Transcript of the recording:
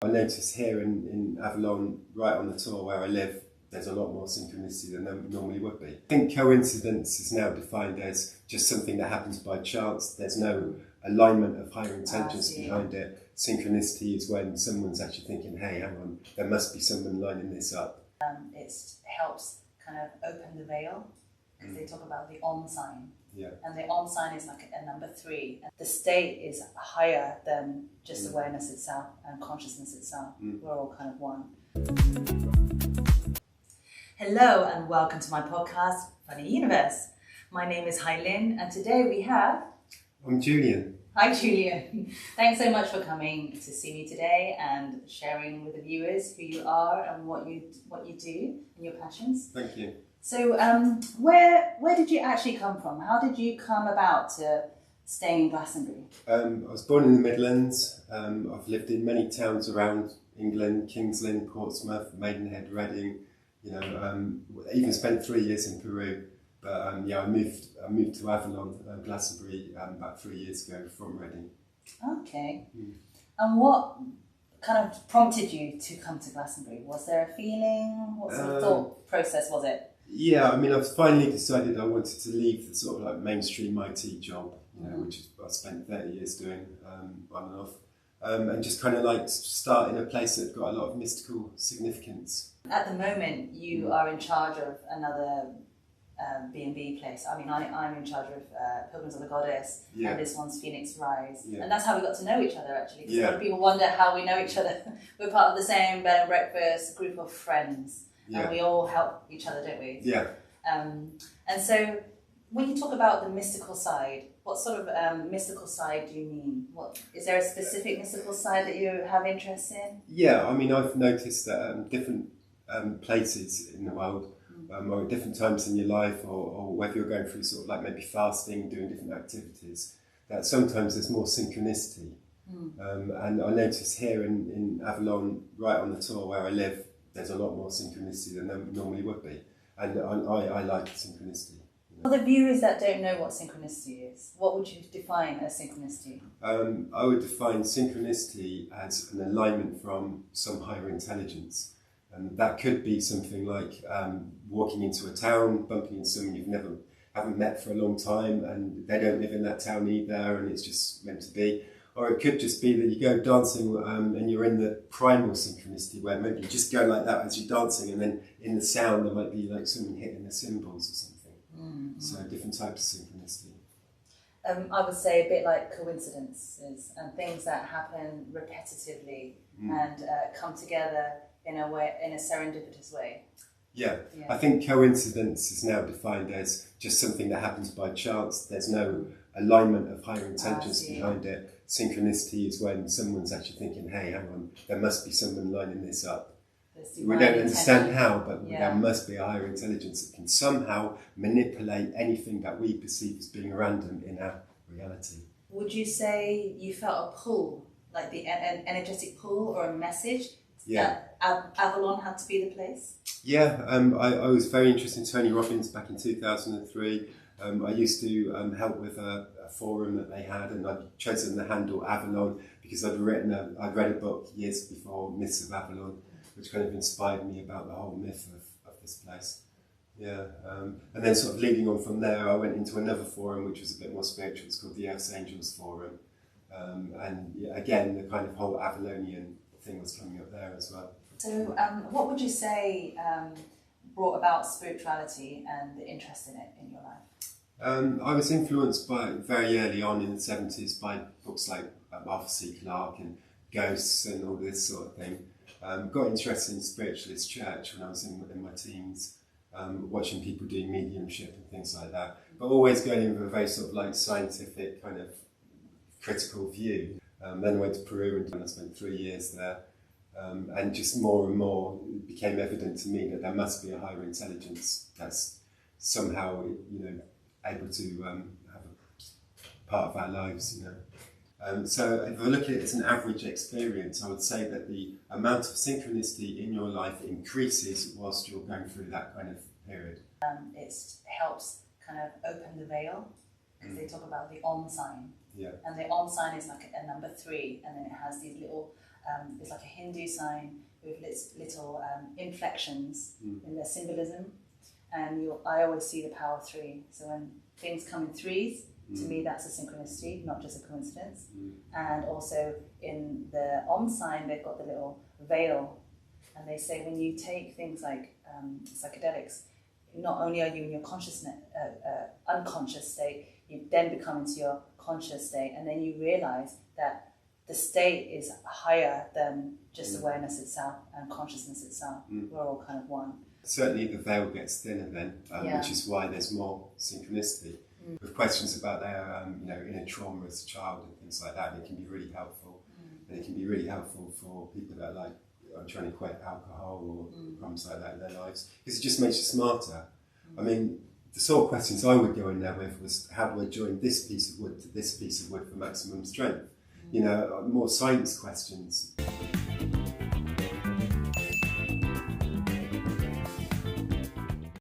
I notice here in Avalon, right on the tour where I live, there's a lot more synchronicity than there normally would be. I think coincidence is now defined as just something that happens by chance. There's no alignment of higher intelligence behind it. Synchronicity is when someone's actually thinking, hey, hang on, there must be someone lining this up. It helps kind of open the veil, because they talk about the on sign. Yeah. And the on sign is like a number 3. The state is higher than just awareness itself and consciousness itself. We're all kind of one. Hello and welcome to my podcast, Funny Universe. My name is Hoai-Linh and today we have... I'm Julian. Hi Julian. Thanks so much for coming to see me today and sharing with the viewers who you are and what you do and your passions. Thank you. So where did you actually come from? How did you come about to stay in Glastonbury? I was born in the Midlands. I've lived in many towns around England: Kings Lynn, Portsmouth, Maidenhead, Reading. Even spent 3 years in Peru. But I moved to Avalon, Glastonbury, about 3 years ago from Reading. Okay. And what kind of prompted you to come to Glastonbury? Was there a feeling? What sort of thought process was it? Yeah, I mean, I've finally decided I wanted to leave the sort of like mainstream IT job, which is I spent 30 years doing on and off, and just kind of like start in a place that's got a lot of mystical significance. At the moment, you are in charge of another B&B place. I mean, I'm in charge of Pilgrims of the Goddess, and this one's Phoenix Rise. Yeah. And that's how we got to know each other, actually. Because a lot of people wonder how we know each other. We're part of the same bed and breakfast group of friends. And we all help each other, don't we? Yeah. And so, when you talk about the mystical side, what sort of mystical side do you mean? Is there a specific mystical side that you have interest in? Yeah, I mean, I've noticed that different places in the world, or at different times in your life, or whether you're going through sort of like maybe fasting, doing different activities, that sometimes there's more synchronicity. And I notice here in Avalon, right on the tour where I live, there's a lot more synchronicity than there normally would be. And I like synchronicity. For the viewers that don't know what synchronicity is, what would you define as synchronicity? I would define synchronicity as an alignment from some higher intelligence. And that could be something like walking into a town, bumping into someone you haven't met for a long time, and they don't live in that town either, and it's just meant to be. Or it could just be that you go dancing and you're in the primal synchronicity where maybe you just go like that as you're dancing, and then in the sound there might be like someone hitting the cymbals or something. So different types of synchronicity. I would say a bit like coincidences and things that happen repetitively and come together in a serendipitous way. Yeah, I think coincidence is now defined as just something that happens by chance. There's no alignment of higher intelligence behind it. Synchronicity is when someone's actually thinking, hey, hang on, there must be someone lining this up. We don't understand how, but there must be a higher intelligence that can somehow manipulate anything that we perceive as being random in our reality. Would you say you felt a pull, like an energetic pull or a message that Avalon had to be the place? Yeah, I was very interested in Tony Robbins back in 2003. I used to help with a forum that they had, and I'd chosen the handle Avalon because I'd read a book years before, Myths of Avalon, which kind of inspired me about the whole myth of this place. Yeah, and then sort of leading on from there, I went into another forum which was a bit more spiritual. It's called the Earth Angels Forum, and again the kind of whole Avalonian thing was coming up there as well. So, what would you say brought about spirituality and the interest in it in your life? I was influenced very early on in the 70s by books like Arthur C. Clarke and Ghosts and all this sort of thing. Got interested in spiritualist church when I was in my teens, watching people doing mediumship and things like that, but always going in with a very sort of like scientific kind of critical view. Then I went to Peru and I spent 3 years there. And just more and more it became evident to me that there must be a higher intelligence that's somehow, able to have a part of our lives, So if I look at it as an average experience, I would say that the amount of synchronicity in your life increases whilst you're going through that kind of period. It helps kind of open the veil, because they talk about the on sign. Yeah. And the on sign is like a number 3, and then it has these little it's like a Hindu sign with little inflections in their symbolism. And I always see the power of 3. So when things come in threes, to me that's a synchronicity, not just a coincidence. And also in the Om sign, they've got the little veil. And they say when you take things like psychedelics, not only are you in your unconscious state, you then become into your conscious state, and then you realize that the state is higher than just awareness itself and consciousness itself. We're all kind of one. Certainly the veil gets thinner then, which is why there's more synchronicity. With questions about their inner trauma as a child and things like that, and it can be really helpful. And it can be really helpful for people that are trying to quit alcohol or problems like that in their lives, because it just makes you smarter. I mean, the sort of questions I would go in there with was, how do I join this piece of wood to this piece of wood for maximum strength? More science questions.